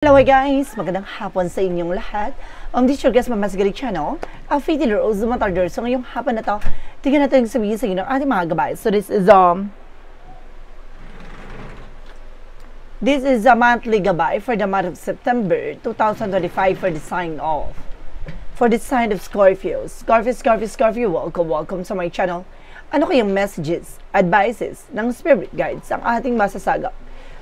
Hello guys! Magandang hapon sa inyong lahat. This is your guest, Mama Sigari Channel. Faith Healer Rose Matardor. So ngayong hapon na to, tignan natin yung sabihin sa inyo ng ating mga gabay. So this is a monthly gabay for the month of September 2025 for the sign of Scorpio. Scorpio, welcome sa my channel. Ano kayang messages, advices ng spirit guides ang ating masasagap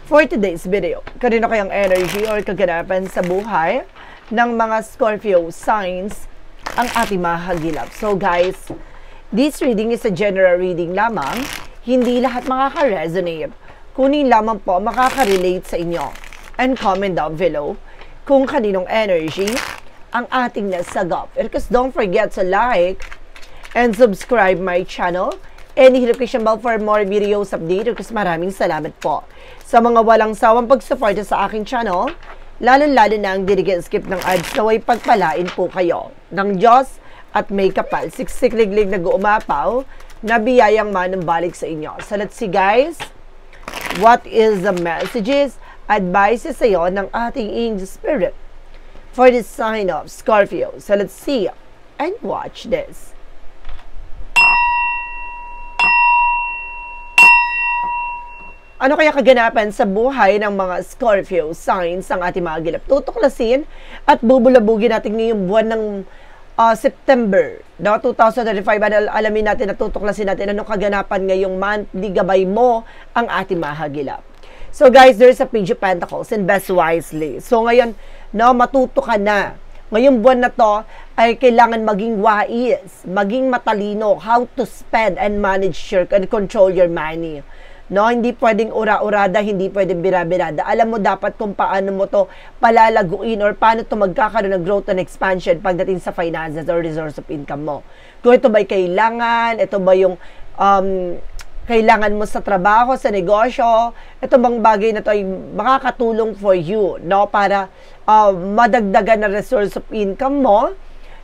for today's video? Kanino kayang energy or kaganapan sa buhay ng mga Scorpio signs ang ating mahagilap? So guys, this reading is a general reading lamang. Hindi lahat makaka-resonate. Kunin lamang po makaka-relate sa inyo. And comment down below kung kaninong energy ang ating nasagap. And because don't forget to like and subscribe my channel and hit the notification bell for more videos update. Kasi maraming salamat po sa mga walang sawang pagsuporta sa aking channel, lalo-lalo na ang skip ng ads, naway pagpalain po kayo ng Diyos at may kapal, siksik-liglig na guumapaw, na biyayang manumbalik sa inyo. So let's see guys, what is the messages, advices sa iyo ng ating angel spirit for the sign of Scorpio. So let's see and watch this. Ano kaya kaganapan sa buhay ng mga Scorpio signs ang ating mga gilap? Tutuklasin at bubulabugin natin ngayong buwan ng September 2025. Alamin natin at tutuklasin natin anong kaganapan ngayong monthly gabay mo ang ating mahagilap. So guys, there's a Page of Pentacles, invest wisely. So ngayon, matuto ka na. Ngayong buwan na to ay kailangan maging wais, maging matalino, how to spend and manage and control your money. Hindi pwedeng ura-urada, hindi pwedeng bira-birada. Alam mo dapat kung paano mo to palalaguin or paano to magkakaroon ng growth and expansion pagdating sa finances or resource of income mo. Kung ito ba'y kailangan, ito ba yung kailangan mo sa trabaho, sa negosyo, ito bang bagay na to ay makakatulong for you, para madagdagan na resource of income mo,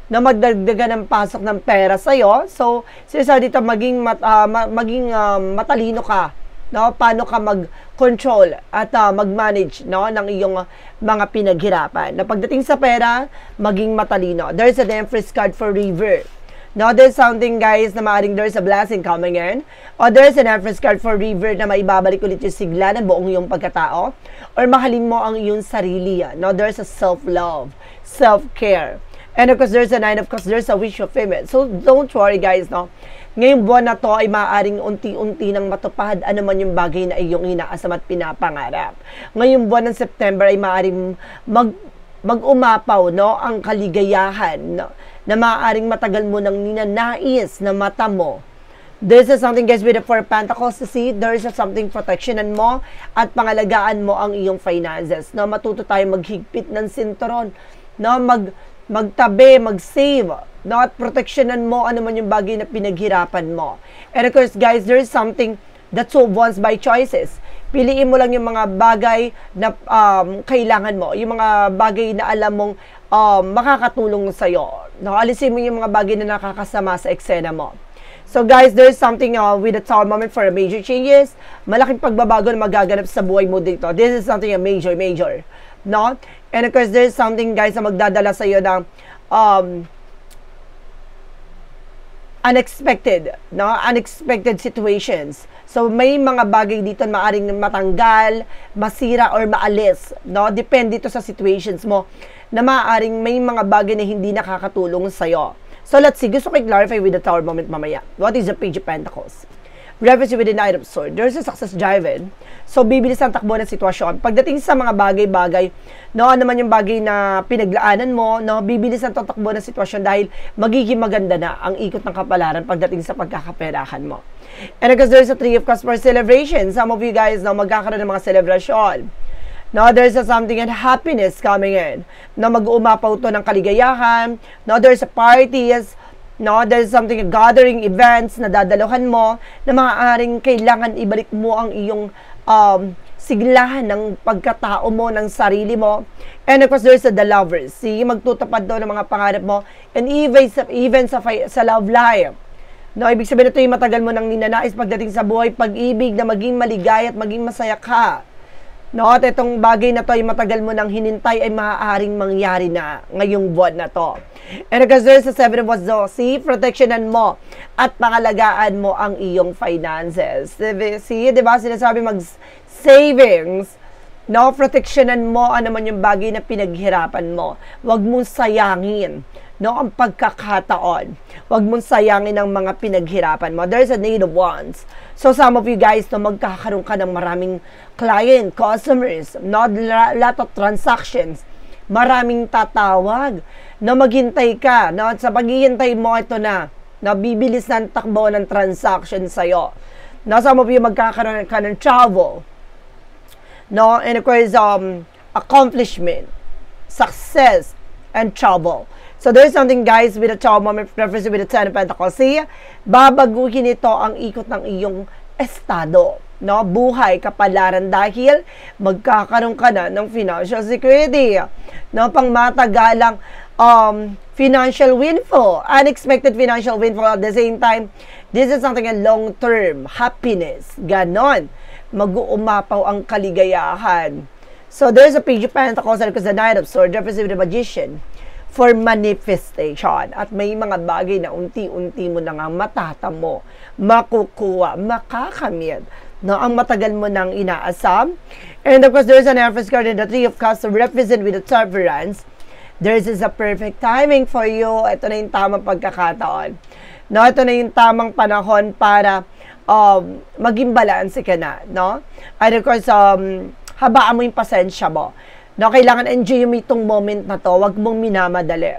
na magdagdagan ng pasok ng pera sa'yo. So, sinasabi dito, maging matalino ka. Paano ka mag-control at mag-manage ng iyong mga pinaghirapan. Pagdating sa pera, maging matalino. There's an Empress card for River. There's something guys na maaaring there's a blessing coming in. Or there's an Empress card for River na maibabalik ulit yung sigla ng buong iyong pagkatao. Or mahalin mo ang iyong sarili. There's a self-love, self-care. And of course, there's a Nine of Cups, there's a wish of female. So, don't worry guys, ngayong buwan na to ay maaaring unti-unti nang matupad ano man yung bagay na iyong inaasam at pinapangarap. Ngayong buwan ng September ay maaaring mag-umapaw, ang kaligayahan, na maaaring matagal mo nang ninanais na mata mo. This is something guys with the Four of Pentacles to see. There is something protectionan mo at pangalagaan mo ang iyong finances. Matuto tayo maghigpit ng sinturon, magtabi, mag-save, at protectionan mo ano man yung bagay na pinaghirapan mo. And of course, guys, there is something that so wants by choices. Piliin mo lang yung mga bagay na kailangan mo, yung mga bagay na alam mong makakatulong sa'yo. Alisin mo yung mga bagay na nakakasama sa eksena mo. So guys, there is something with the Tower moment for major changes. Malaking pagbabago na magaganap sa buhay mo dito. This is something major. And of course, there's something guys na magdadala sa iyo ng unexpected situations. So may mga bagay dito na maaring matanggal, masira or maalis, depende ito sa situations mo na maaring may mga bagay na hindi nakakatulong sa iyo. So let's see, gusto ko i-clarify with the Tower moment mamaya. What is the Page of Pentacles? Reference with the Knight of Swords. There's a success driven. So, bibilis ang takbo ng sitwasyon. Pagdating sa mga bagay-bagay, ano man yung bagay na pinaglaanan mo, bibilis ang takbo ng sitwasyon dahil magiging maganda na ang ikot ng kapalaran pagdating sa pagkakaperahan mo. And because there's a Three of Cups for celebration. Some of you guys, magkakaroon ng mga celebration. There's something and happiness coming in. Mag-uumapaw to ng kaligayahan. There's a parties. There's something, gathering events na dadaluhan mo na maaaring kailangan ibalik mo ang iyong siglahan ng pagkatao mo, ng sarili mo. And of course, there's the Lovers. Magtutupad daw ng mga pangarap mo. And even sa love life. Ibig sabihin ito yung matagal mo nang ninanais pagdating sa buhay, pag-ibig na maging maligaya at maging masaya ka. No, at itong bagay na to ay matagal mo nang hinintay ay maaaring mangyari na ngayong buwan na to. And because there's a 7 of Wands, see, protectionan mo at pangalagaan mo ang iyong finances. See, di ba, sinasabi mag-savings, no, protectionan mo ano man yung bagay na pinaghirapan mo. Huwag mong sayangin, no, ang pagkakataon. Huwag mong sayangin ang mga pinaghirapan mo. There's a Eight of Wands. So some of you guys, no, magkakaroon ka ng maraming client, customers, no, lot of transactions, maraming tatawag, no, maghintay ka, no, at sa paghihintay mo, ito na, no, bibilis na ang takbo ng transaction sa'yo. No, some of you magkakaroon ka ng travel, no, and of course, accomplishment, success, and trouble. So there's something, guys, with a trouble moment reference with the Ten of Pentacles. See, babaguhin ito ang ikot ng iyong estado, no, buhay, kapalaran, dahil magkakaroon ka na ng financial security, no, pang matagalang financial windfall, unexpected financial windfall. At the same time, this is something a long-term happiness, ganon, mag-uumapaw ang kaligayahan. So there's a Page of Pentacles, because the Knight of Swords represents the Magician for manifestation. At may mga bagay na unti-unti mo na nga matatamo, makukuha, makakamit, no, ang matagal mo nang inaasam. And of course, there's an Empress card in the Three of Cups to represent with the Temperance. This is a perfect timing for you. Ito na yung tamang pagkakataon. No, ito na yung tamang panahon para maging balanse ka na, no? And of course, habaan mo yung pasensya mo. No, kailangan enjoy mo itong moment na to. Huwag mong minamadali.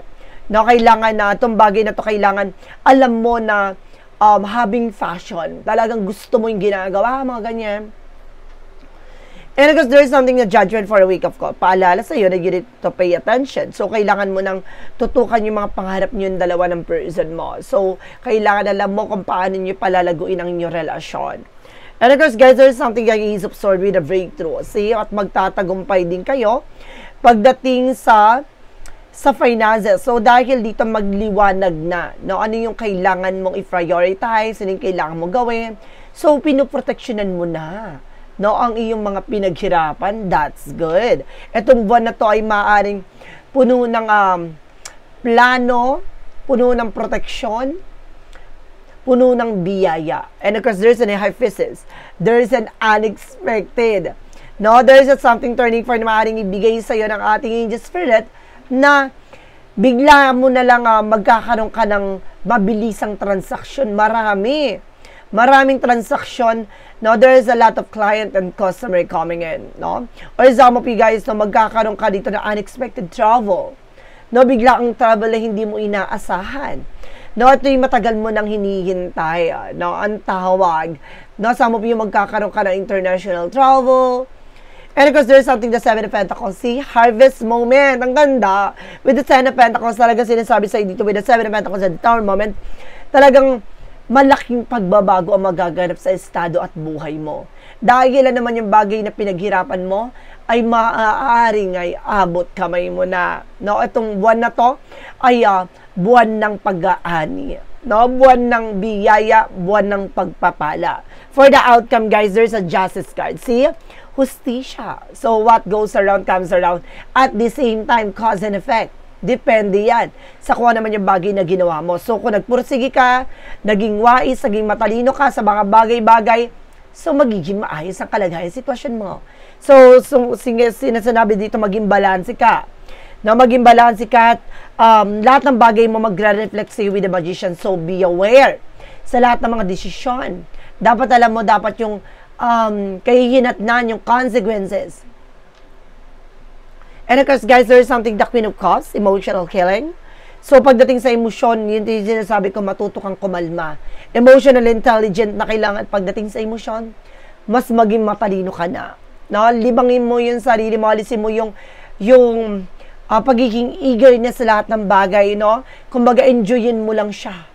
No, kailangan na itong bagay na to, kailangan alam mo na having fashion. Talagang gusto mo yung ginagawa, mga ganyan. And because there is something na judgment for a week of call. Paalala sa'yo na you need to pay attention. So, kailangan mo nang tutukan yung mga pangarap nyo yung dalawa ng person mo. So, kailangan alam mo kung paano nyo palalaguin ang inyong relasyon. And of course, guys, there's something like is absorbed with a breakthrough. See, at magtatagumpay din kayo pagdating sa finances. So, dahil dito magliwanag na, no, ano yung kailangan mong i-prioritize, ano yung kailangan mong gawin. So, pinoproteksyonan mo na, no, ang iyong mga pinaghirapan. That's good. Itong buwan na to ay maaaring puno ng plano, puno ng proteksyon, puno ng biyaya. And of course, there's an Hephaestus. There's an unexpected. No, there's something turning for na maaaring ibigay sa'yo ng ating angel spirit na bigla mo na lang magkakaroon ka ng mabilisang transaksyon. Maraming transaksyon. No, there is a lot of client and customer coming in. No? Or some of you guys, no, magkakaroon ka dito ng unexpected travel. No, bigla ang travel na hindi mo inaasahan. No, ito yung matagal mo nang hinihintay. No, ang tawag. No, some of you magkakaroon ka ng international travel. And of course, there's something the Seven of Pentacles. See, harvest moment. Ang ganda. With the Ten of Pentacles, talaga sinasabi sa'yo dito with the Seven of Pentacles at the Tower moment, talagang malaking pagbabago ang magaganap sa estado at buhay mo. Dahil naman yung bagay na pinaghirapan mo, ay maaaring ay abot kamay mo na. No, itong buwan na to ay buwan ng pag-aani. No, buwan ng biyaya, buwan ng pagpapala. For the outcome, guys, there's a Justice card. See? Hustisya. So, what goes around comes around. At the same time, cause and effect. Depende yan sa kung naman yung bagay na ginawa mo. So, kung nagpursige ka, naging wais, naging matalino ka sa mga bagay-bagay, so magiging maayos ang kalagayan sitwasyon mo. So sinasabi dito, maging balanse ka. Na maging balanse ka at lahat ng bagay mo magre-reflect sa'yo with the Magician. So, be aware sa lahat ng mga desisyon. Dapat alam mo, dapat yung kahihinatnan, yung consequences. And of course, guys, there is something, the Queen of Cups, emotional healing. So, pagdating sa emosyon, yun yung sinasabi ko, matuto kang kumalma. Emotional intelligent na kailangan pagdating sa emosyon, mas maging matalino ka na. No? Libangin mo yung sarili mo, alisin mo yung pagiging eagerness sa lahat ng bagay, no? Kumbaga, enjoyin mo lang siya.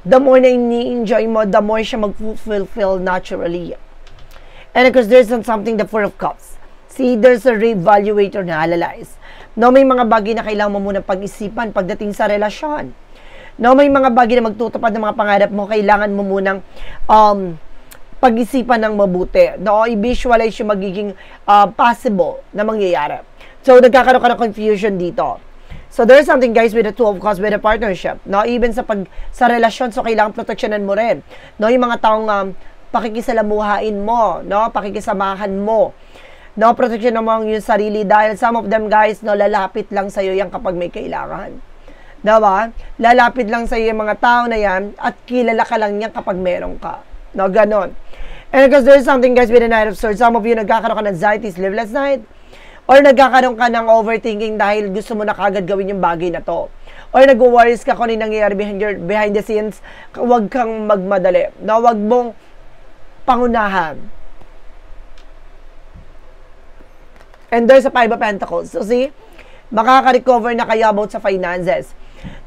The more na ini-enjoy mo, the more siya mag-fulfill naturally. And of course, there's something, the Four of Cups. See, there's a reevaluator na analyze. No, may mga bagay na kailangan mo muna pag-isipan pagdating sa relasyon. No, may mga bagay na magtutupad ng mga pangarap mo, kailangan mo munang pag-isipan ng mabuti. No? I-visualize yung magiging possible na mangyayari. So, nagkakaroon ka ng confusion dito. So, there's something, guys, with the Two of Cups, with a partnership. No? Even sa relasyon, so kailangan proteksyonan mo rin. No? Yung mga taong pakikisalamuhain mo, no? Pakikisamahan mo. No? Proteksyonan mo yung sarili dahil some of them, guys, no, lalapit lang sa'yo yan kapag may kailangan. Diba? Lalapit lang sa'yo yung mga tao na yan at kilala ka lang yan kapag meron ka. No? Ganon. And because there's something, guys, with the Knight of Swords, some of you nagkakaroon ka ng anxiety, sleepless night, or nagkakaroon ka ng overthinking dahil gusto mo na kagad gawin yung bagay na to. Or nag-worries ka kung ano nangyayari behind the scenes, huwag kang magmadali. No? Huwag mong pangunahan. And there's a Five of Pentacles. So see, makaka-recover na kayo about sa finances.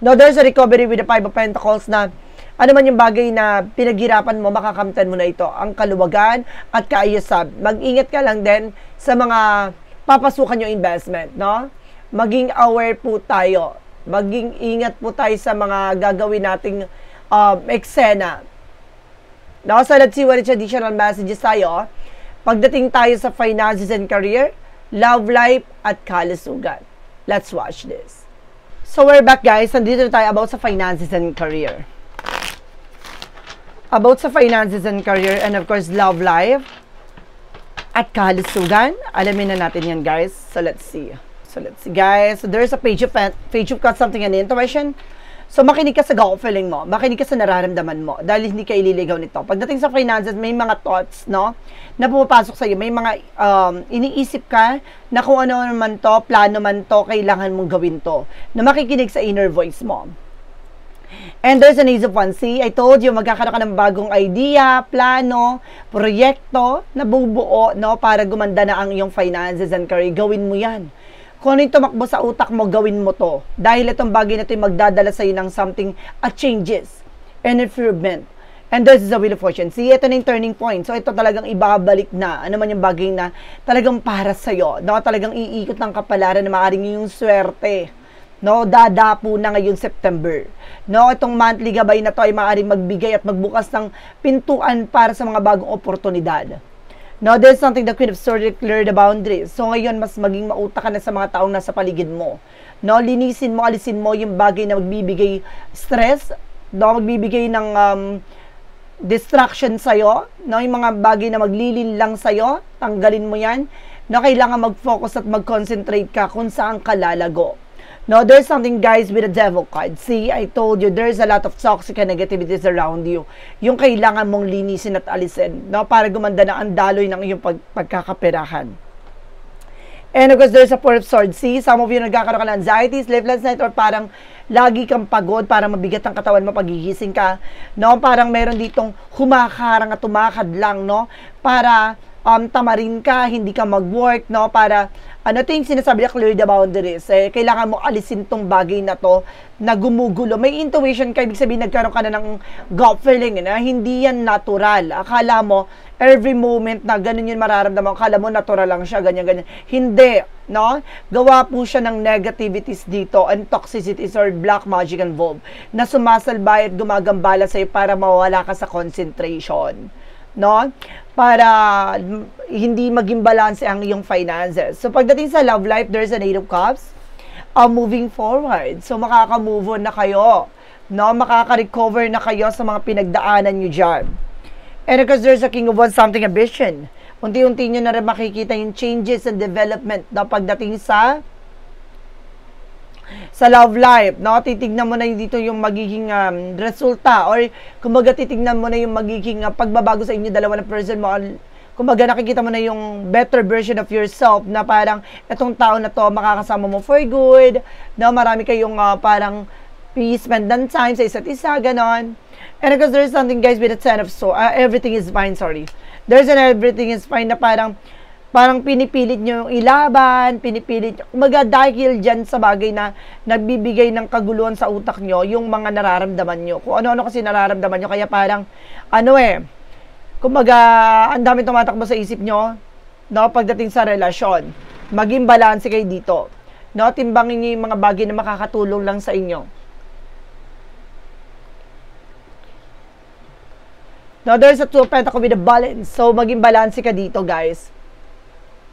No, there's a recovery with the Five of Pentacles na ano man yung bagay na pinaghirapan mo, makakamtan mo na ito. Ang kaluwagan at kaayusan. Mag-ingat ka lang din sa mga papasukan yung investment, no? Maging aware po tayo. Maging ingat po tayo sa mga gagawin nating eksena. No? So, let's see what additional messages tayo. Pagdating tayo sa finances and career, love life, at kalusugan. Let's watch this. So, we're back, guys. Nandito tayo about sa finances and career. About sa finances and career, and of course, love life, at kalusugan. Alamin na natin yan, guys. So, let's see. So, guys. So, there's a page of cups, something and intuition. So, makinig ka sa gut feeling mo. Makinig ka sa nararamdaman mo. Dahil hindi ka ililigaw nito. Pagdating sa finances, may mga thoughts, no? Na pumapasok sa'yo. May mga iniisip ka na kung ano naman to, plano man to, kailangan mong gawin to. Na makikinig sa inner voice mo. And there's an Ace of Wands. See, I told you, magkakaroon ka ng bagong idea, plano, proyekto na bubuo, no? Para gumanda na ang iyong finances and career. Gawin mo yan. Kung ano yung tumakbo sa utak mo, gawin mo to. Dahil itong bagay na ito yung magdadala sa'yo ng something, changes and improvement. And this is the Wheel of Fortune. See, ito na yung turning point. So, ito talagang ibabalik na. Ano man yung bagay na talagang para sa'yo. No? Talagang iikot ng kapalaran na maaaring yung swerte. No? Dadapo na ngayong September. No? Itong monthly gabay na to ay maaaring magbigay at magbukas ng pintuan para sa mga bagong oportunidad. No, there's something the Queen of Swords clear the boundaries. So, ngayon, mas maging mautak ka na sa mga taong nasa paligid mo. No, linisin mo, alisin mo yung bagay na magbibigay stress, no, magbibigay ng distraction sa'yo, no, yung mga bagay na maglilin lang sa'yo, tanggalin mo yan. No, kailangan mag-focus at mag-concentrate ka kung saan ka lalago. No, there's something, guys, with the Devil card. See, I told you, there's a lot of toxic and negativities around you. Yung kailangan mong linisin at alisin, no, para gumanda na ang daloy ng iyong pagkakaperahan. And of course, there's a Four of Swords. See, some of you nagkakaroon ka ng anxiety, sleepless night, or parang lagi kang pagod, parang mabigat ang katawan mo pagigising ka. No, parang meron ditong humakarang at tumakad lang, no, para tamarin ka, hindi ka mag-work, no, para ano ito yung sinasabi na clear the boundaries. Kailangan mo alisin tong bagay na to na gumugulo. May intuition ka, ibig sabihin nagkaroon ka na ng gut feeling na hindi yan natural. Akala mo, every moment na ganun yung mararamdaman, akala mo natural lang siya, ganyan-ganyan. Hindi, no? Gawa po siya ng negativities dito and toxicities or black magic involved na sumasalbay at gumagambala sa'yo para mawala ka sa concentration. No? Para hindi maging balance ang iyong finances. So, pagdating sa love life, there's an Eight of Cups. Moving forward. So, makaka-move on na kayo. No? Makaka-recover na kayo sa mga pinagdaanan nyo dyan. And because there's a King of Wands, something ambition. Unti-unti nyo na rin makikita yung changes and development na pagdating sa love life, no? Titignan mo na dito yung magiging resulta or kumbaga titignan mo na yung magiging pagbabago sa inyo dalawa na person mo. Kumbaga nakikita mo na yung better version of yourself na parang etong tao na to makakasama mo for good, no? Marami kayong parang spend ng time sa isa't isa, ganon. And because there's something, guys, with the Ten of Swords, everything is fine, sorry. There's an everything is fine na parang pinipilit nyo yung ilaban, pinipilit, kumaga dahil dyan sa bagay na nagbibigay ng kaguluhan sa utak nyo, yung mga nararamdaman nyo. Kung ano-ano kasi nararamdaman nyo, kaya parang, kumaga, ang dami tumatakbo sa isip nyo, no, pagdating sa relasyon. Maging balanse kayo dito. No, timbangin nyo yung mga bagay na makakatulong lang sa inyo. Now, there's a Two of Pentacles with a balance. So, maging balance ka dito, guys.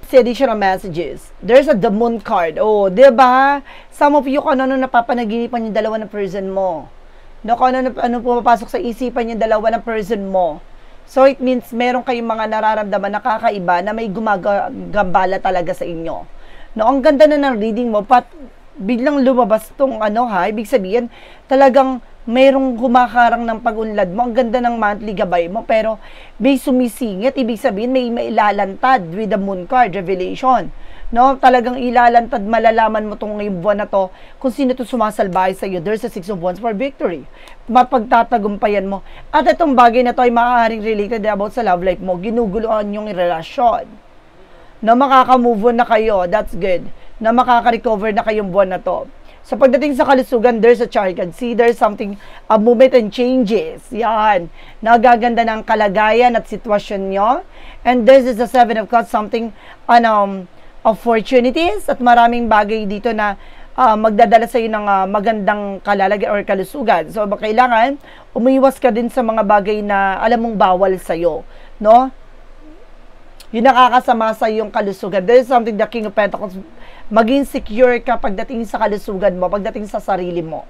Additional messages. There's the Moon card. Oh, diba? Some of you, kung ano napapanaginipan yung dalawa ng person mo. No, kung ano pumapasok sa isipan yung dalawa ng person mo. So, it means meron kayong mga nararamdaman na kakaiba na may gumagambala talaga sa inyo. No, ang ganda na ng reading mo, biglang lumabas tong ibig sabihin, talagang merong kumakarang ng pag-unlad mo. Ang ganda ng monthly gabay mo, pero may sumisingit. Ibig sabihin, may ilalantad with the Moon card, revelation. No? Talagang ilalantad, malalaman mo itong ngayong buwan na to kung sino ito sumasalbahay sa iyo. There's a 6 of Wands for victory. Mapagtatagumpayan mo. At itong bagay na to ay maaaring related about sa love life mo. Ginuguluhan yung relasyon. No, makaka-move on na kayo. That's good. Na makaka-recover na kayong buwan na to. So, pagdating sa kalusugan, there's a chart. You can see there's something, a movement and changes. Yan. Nagaganda ng kalagayan at sitwasyon nyo. And this is the 7 of Cups, something, opportunities. At maraming bagay dito na magdadala sa iyo ng magandang kalalagyan or kalusugan. So, kailangan, umiwas ka din sa mga bagay na alam mong bawal sa iyo. No? Yung nakakasama sa iyong kalusugan. There is something, the King of Pentacles, maging secure ka pagdating sa kalusugan mo, pagdating sa sarili mo.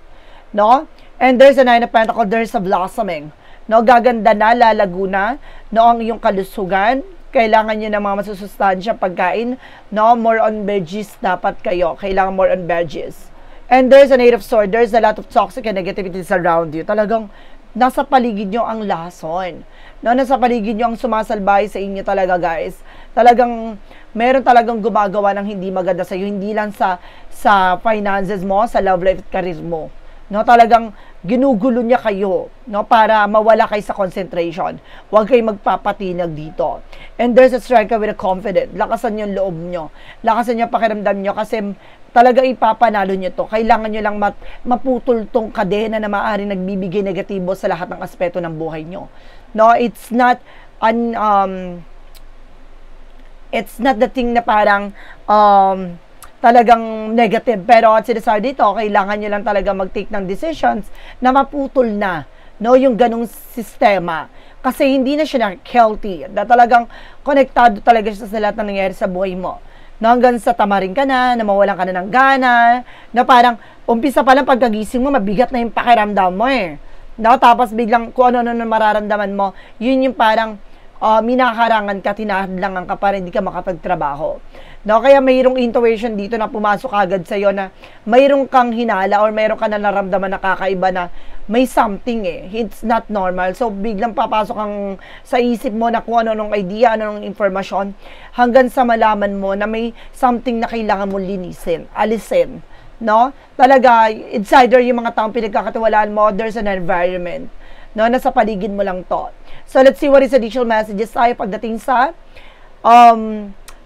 No? And there's a 9 of Pentacles, there's a blossoming. No? Gaganda na, lalago na, no? Ang iyong kalusugan. Kailangan nyo ng mga masusustansya pagkain. No? More on veggies dapat kayo. Kailangan more on veggies. And there's an 8 of Swords, there's a lot of toxic and negativities around you. Talagang nasa paligid nyo ang lason. No, nasa paligid nyo ang sumasalbay sa inyo talaga, guys. Talagang, meron talagang gumagawa ng hindi maganda sa iyo, hindi lang sa finances mo, sa love life at career mo. No, talagang ginugulo niya kayo, no, para mawala kayo sa concentration. Huwag kayong magpapatinag dito. And there's a striker with a confidence. Lakasan yung loob nyo. Lakasan yung pakiramdam nyo kasi talaga ipapanalo nyo to. Kailangan nyo lang maputol tong kadena na maaaring nagbibigay negatibo sa lahat ng aspeto ng buhay nyo. No, it's not the thing na parang talagang negative, pero at sinasabi dito, kailangan nyo lang talaga mag-take ng decisions na maputol na, no, yung ganong sistema. Kasi hindi na siya healthy, na talagang konektado talaga siya sa lahat ng nangyayari sa buhay mo. No, hanggang sa tamarin ka na mawalan ka na ng gana, na parang umpisa pa lang pagkagising mo, mabigat na yung pakiramdam mo eh. No, tapos biglang kung ano mararamdaman mo, yun yung parang minakarangan ka, tinahadlangan ka para hindi ka makapagtrabaho. No, kaya mayroong intuition dito na pumasok agad sa iyo na mayroong kang hinala or mayroong ka na naramdaman na kakaiba na may something eh. It's not normal. So, biglang papasok ang sa isip mo na kung ano idea, ano informasyon, hanggang sa malaman mo na may something na kailangan mo linisin, alisin. No? Talaga, it's either yung mga taong pinagkakatiwalaan mo, there's an environment. No? Nasa paligid mo lang to. So, let's see what is additional messages tayo pagdating sa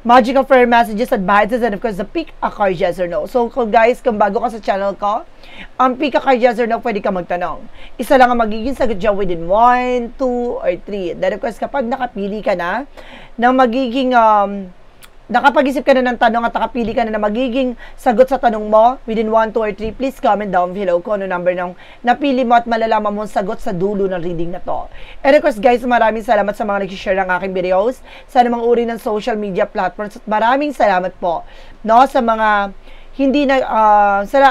magical prayer messages, advices, and of course, the pick a card, yes or no. So, guys, kung bago ka sa channel ko, pick a card, yes or no, pwede ka magtanong. Isa lang ang magiging sagot dyan within 1, 2, or 3. Then, of course, kapag nakapili ka na ng magiging nakapag-isip ka na ng tanong at nakapili ka na magiging sagot sa tanong mo within 1, 2, or 3, please comment down below kung ano number ng napili mo at malalaman mo ang sagot sa dulo ng reading na to. And of course, guys, maraming salamat sa mga nag-share ng aking videos sa namang uri ng social media platforms at maraming salamat po, no, sa mga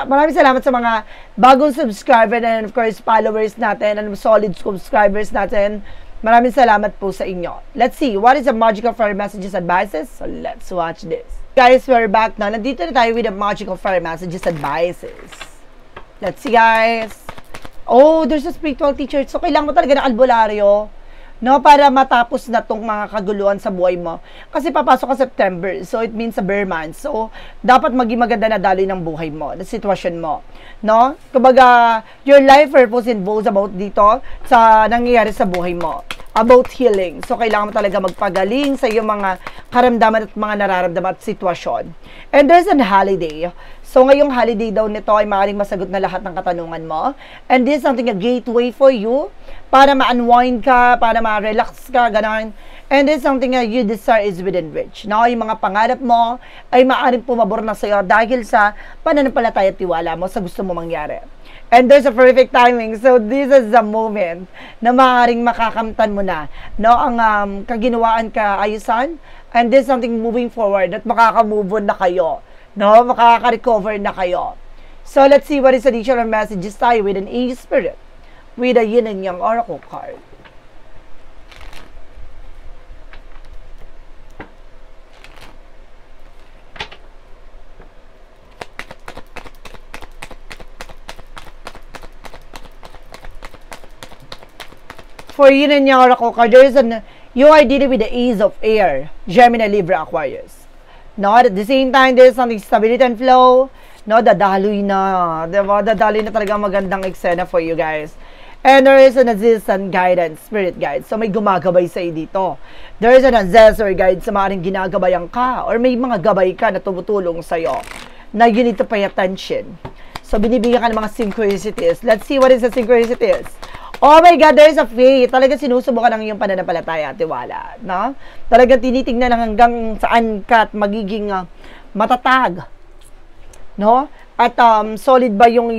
maraming salamat sa mga bagong subscriber and of course followers natin and solid subscribers natin. Maraming salamat po sa inyo. Let's see, what is the magical fire messages advices? So, let's watch this. Guys, we're back na. Nandito na tayo with the magical fire messages advices. Let's see, guys. Oh, there's a spiritual teacher. So, kailangan mo talaga ng albularyo, no, para matapos na tong mga kaguluhan sa buhay mo. Kasi papasok ka September, so it means a bear month. So, dapat maging maganda na daloy ng buhay mo, na sitwasyon mo, no? Kumbaga, your life purpose involves about dito sa nangyayari sa buhay mo. About healing. So, kailangan mo talaga magpagaling sa iyong mga karamdaman at mga nararamdaman at sitwasyon. And there's an holiday. So, ngayong holiday daw nito ay maaaring masagot na lahat ng katanungan mo. And this is something, a gateway for you para ma-unwind ka, para ma-relax ka, gano'n. And there's something that you desire is within reach. No, yung mga pangarap mo ay maaaring pumabor na sa'yo dahil sa pananampalataya at tiwala mo sa gusto mo mangyari. And there's a perfect timing. So, this is the moment na maaaring makakamtan mo na, no, ang kaginawaan kaayusan. And there's something moving forward at makaka-move on na kayo. No, makaka-recover na kayo. So, let's see what is additional messages tayo with an A Spirit. With a Yin and Yang Oracle card. For Yin and Yang Oracle card, there is you are dealing with the Ace of Air, Gemini, Libra, Aquarius. No, at the same time, there is something stability and flow. No, dadaloy na. Diba? Dadaloy na talaga magandang eksena for you guys. And there is an assistant guidance, spirit guide. So, may gumagabay sa'yo dito. There is an assessor guide sa maaaring ginagabayan ka or may mga gabay ka na tumutulong sa'yo na you need to pay attention. So, binibigyan ka ng mga synchronicities. Let's see what is the synchronicities. Oh my God, there is a faith. Talaga sinusubukan ng iyong pananampalataya at tiwala. No? Talaga tinitignan hanggang saan ka at magiging matatag. No? At solid ba yung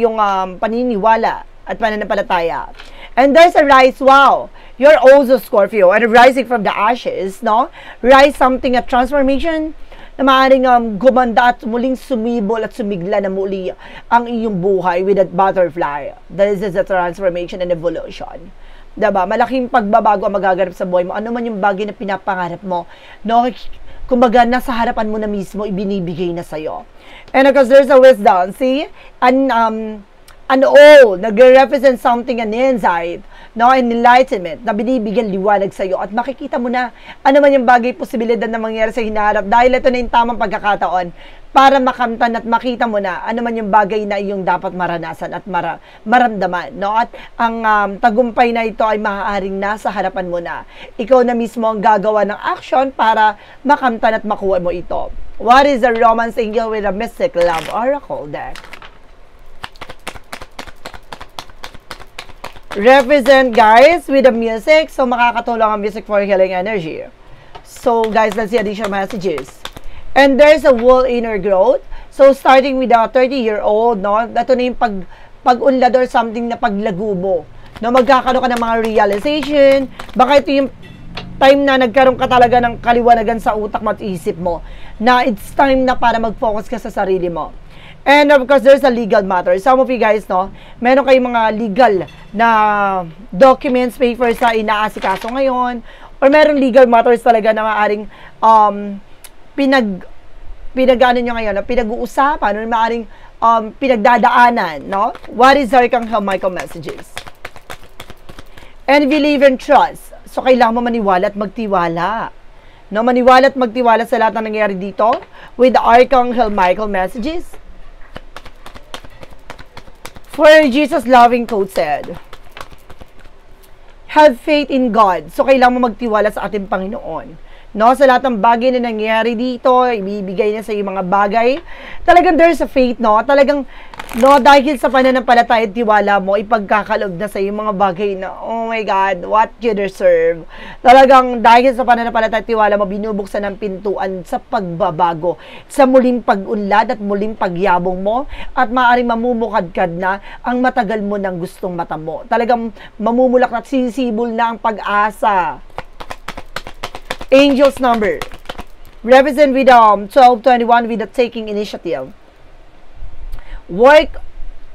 paniniwala at pananampalataya. And there's a rise. Wow. You're also Scorpio. And rising from the ashes. No? Rise something, a transformation na maaaring gumanda at muling sumibol at sumigla na muli ang iyong buhay with that butterfly. This is a transformation and evolution. Diba? Malaking pagbabago ang magaganap sa buhay mo. Ano man yung bagay na pinapangarap mo, no? Kumbaga, nasa harapan mo na mismo, ibinibigay na sa'yo. And of course, there's a wisdom. See? And all, nag-represent something, an insight, no, and enlightenment, na binibigyan liwanag sa iyo at makikita mo na ano man yung bagay, posibilidad na mangyari sa hinaharap dahil ito na yung tamang pagkakataon para makamtan at makita mo na ano man yung bagay na iyong dapat maranasan at maramdaman, no? At ang tagumpay na ito ay maaaring nasa harapan mo na. Ikaw na mismo ang gagawa ng action para makamtan at makuha mo ito. What is the romance angel with a mystic love oracle deck? Represent guys with the music. So makakatulong ang music for healing energy. So guys, let's see additional messages. And there's a whole inner growth. So starting with a 30-year-old, no, ito na yung pag-unlad or something na paglago mo. No, magkakaroon ka ng mga realization. Baka ito yung time na nagkaroon ka talaga ng kaliwanagan sa utak mo at isip mo na it's time na para mag-focus ka sa sarili mo. And of course, there's a legal matter. Some of you guys, no, meron kayong mga legal na documents, papers na inaasikaso ngayon, or meron legal matters talaga na maaaring pinag-ano nyo ngayon, pinag-uusapan, or maaaring pinagdadaanan, no? What is Archangel Michael messages? And believe and trust. So, kailangan mo maniwala at magtiwala. No, maniwala at magtiwala sa lahat ng nangyayari dito with the Archangel Michael messages. For Jesus loving quote said, have faith in God. So, kailangan mo magtiwala sa ating Panginoon. No, sa lahat ng bagay na nangyayari dito, ibibigay niya sa iyo mga bagay. Talagang there's a faith, no? Talagang, no, dahil sa pananampalataya at tiwala mo, ipagkakalob na sa iyo mga bagay na, oh my God, what you deserve. Talagang dahil sa pananampalataya at tiwala mo, binubuksan ng pintuan sa pagbabago, sa muling pag-unlad at muling pagyabong mo, at maaaring mamumukadkad na ang matagal mo nang gustong mata mo. Talagang mamumulak at sisibol na ang pag-asa. Angel's number. Represent with 1221 with the taking initiative. Work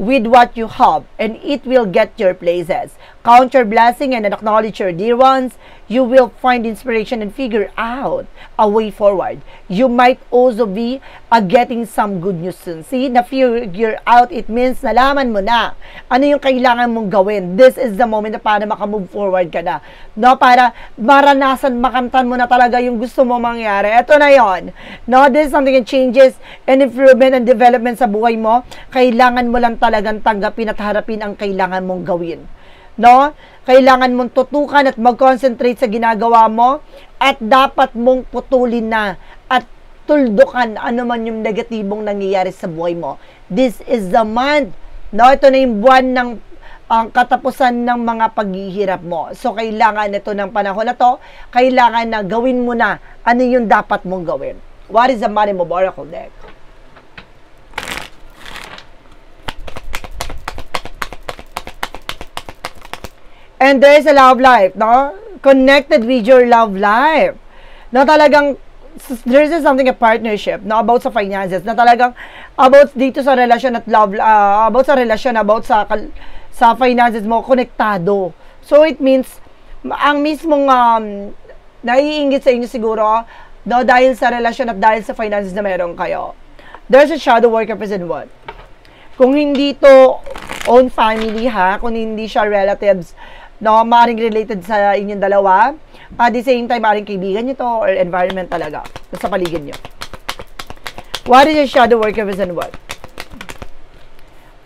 with what you have and it will get your places. Count your blessing and acknowledge your dear ones. You will find inspiration and figure out a way forward. You might also be getting some good news soon. See, na-figure out, it means nalaman mo na ano yung kailangan mong gawin. This is the moment na para makamove forward ka na. No, para maranasan, makamtan mo na talaga yung gusto mo mangyari. Ito na yon. No, this is something that changes and improvement and development sa buhay mo. Kailangan mo lang talagang tanggapin at harapin ang kailangan mong gawin. No? Kailangan mong tutukan at mag-concentrate sa ginagawa mo at dapat mong putulin na at tuldukan ano man yung negatibong nangyayari sa buhay mo. This is the month. No? Ito na yung buwan ng ang katapusan ng mga paghihirap mo. So, kailangan ito ng panahon na to, kailangan na gawin mo na ano yung dapat mong gawin. What is the Money Move Oracle deck? And there is a love life, no? Connected with your love life. No, talagang there is something a partnership, no, about sa finances, na talagang about dito sa relasyon at love, about sa relasyon, about sa finances mo, konektado. So, it means, ang mismong naiingit sa inyo siguro, no, dahil sa relasyon at dahil sa finances na meron kayo. There's a shadow work represent what? Kung hindi to own family, ha, kung hindi siya relatives, no, maaaring related sa inyong dalawa, at the same time, maaaring kaibigan nyo to, or environment talaga, sa paligid nyo. What is your shadow work represent what?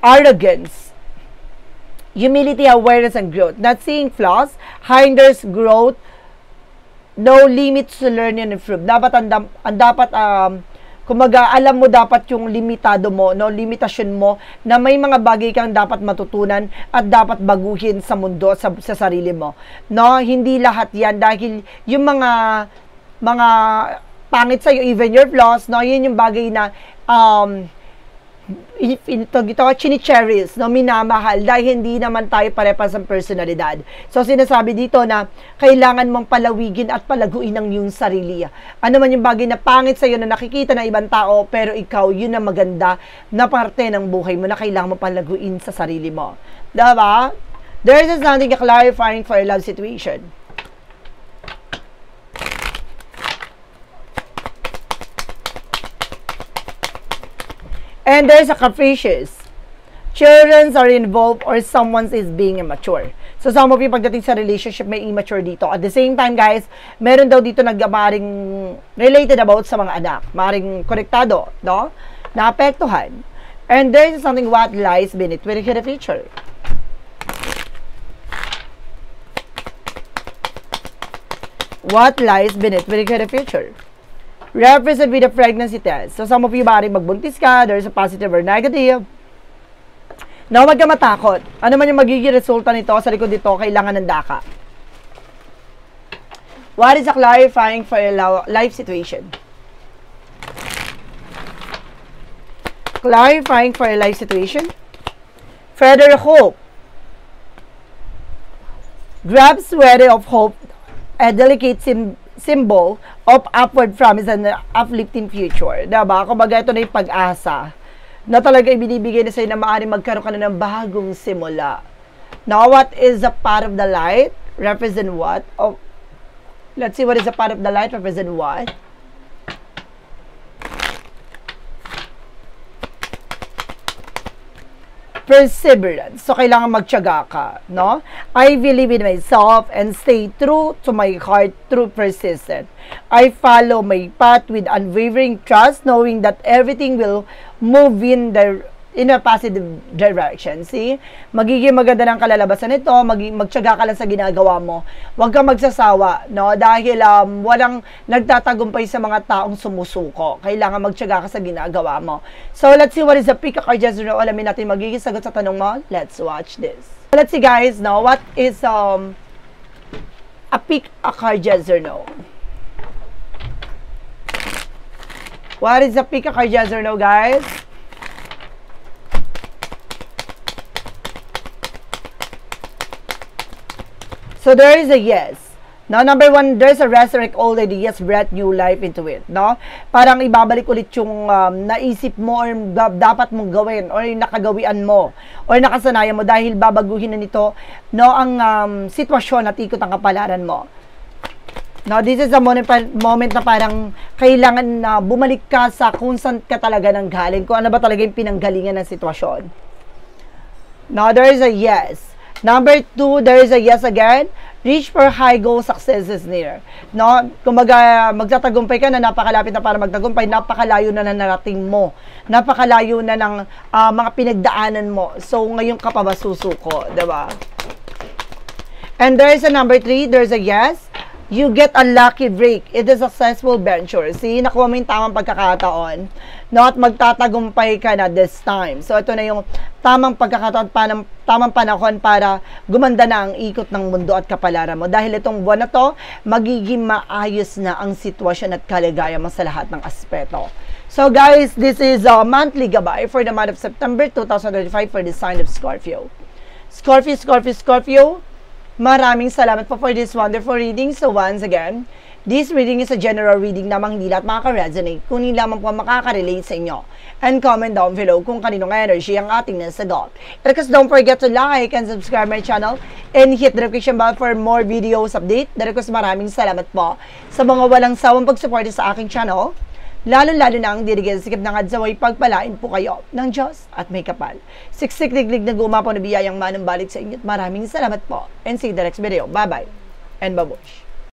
Arrogance. Humility, awareness, and growth. Not seeing flaws, hinders growth, no limits to learn and improve. Dapat, kumaga, alam mo dapat yung limitado mo, no, limitasyon mo, na may mga bagay kang dapat matutunan at dapat baguhin sa mundo, sa sarili mo. No, hindi lahat yan dahil yung mga pangit sa'yo, even your flaws, no, yun yung bagay na, chini-cherish, no, minamahal dahil hindi naman tayo pare-pares ang personalidad. So, sinasabi dito na kailangan mong palawigin at palaguin ang iyong sarili. Ano man yung bagay na pangit sa'yo na nakikita ng ibang tao, pero ikaw, yun ang maganda na parte ng buhay mo na kailangan mong palaguin sa sarili mo. Diba? There is something clarifying for a love situation. And there's a capricious. Children are involved or someone is being immature. So, some of you, pagdating sa relationship, may immature dito. At the same time, guys, meron daw dito maring related about sa mga anak. Maring konektado, no? Naapektuhan. And there's something what lies beneath with the future. What lies beneath with the future? Represent with a pregnancy test. So, some of you, maaaring magbuntis ka, there's a positive or negative. Now, wag ka matakot. Ano man yung magiging resulta nito, sa likod dito, kailangan ng daka. What is a clarifying for a life situation? Clarifying for a life situation. Further hope. Grabs sweater of hope, a delicate symbol of upward promise and uplifting future. Diba? Kumbaga, ito na yung pag-asa na talaga ibinibigay na sa'yo na maaaring magkaroon ka na ng bagong simula. Now, what is the part of the light? Represent what? Oh, let's see, what is the part of the light? Represent what? Perseverance. So, kailangan magtiyaga ka, no? I believe in myself and stay true to my heart through persistence. I follow my path with unwavering trust, knowing that everything will move in a positive direction. See? Magiging maganda ng kalalabasan nito, magtiyaga ka lang sa ginagawa mo. Huwag kang magsasawa, no? Dahil walang nagtatagumpay sa mga taong sumusuko. Kailangan magtiyaga ka sa ginagawa mo. So, let's see what is the pick a card, yes or no. Alamin natin magiging sagot sa tanong mo. Let's watch this. Let's see, guys, no? What is a pick a card, yes or no? What is a pick a card, yes or no, guys? So, there is a yes. No, number one, there's a resurrect old ideas, breath new life into it. No? Parang ibabalik ulit yung naisip mo or dapat mong gawin or nakagawian mo or nakasanayan mo dahil babaguhin na nito, no, ang sitwasyon at ikot ang kapalaran mo. No, this is a moment na parang kailangan na bumalik ka sa kung saan ka talaga nang galing, kung ano ba talaga yung pinanggalingan ng sitwasyon. No, there is a yes. Number two, there is a yes again. Reach for high goal, success is near. No? Kumbaga, magtatagumpay ka na, napakalapit na para magtagumpay, napakalayo na narating mo. Napakalayo na ng mga pinagdaanan mo. So, ngayon ka pa ba susuko? Diba? And there is a number three, there is a yes. You get a lucky break. It is a successful venture. See, nakuha mo yung tamang pagkakataon. No, at magtatagumpay ka na this time. So, ito na yung tamang pagkakataon, tamang panahon para gumanda na ang ikot ng mundo at kapalaran mo. Dahil itong buwan na to, magiging maayos na ang sitwasyon at kalagayan mo sa lahat ng aspeto. So, guys, this is a monthly gabay for the month of September 2025 for the sign of Scorpio. Scorpio, maraming salamat po for this wonderful reading. So once again, this reading is a general reading namang hindi lahat makaka-resonate, kunin lamang po makaka-relate sa inyo. And comment down below kung kaninong energy ang ating nasagot. Because don't forget to like and subscribe my channel and hit the notification bell for more videos update. Because maraming salamat po sa mga walang sawang pagsuporta sa aking channel. Lalo-lalo na ang dirigil sikip ng adsaway pagpalain po kayo ng Diyos at may kapal. Siksik liglig na gumapo na biyayang manang balik sa inyo. Maraming salamat po. And see you the next video. Bye-bye. And babush.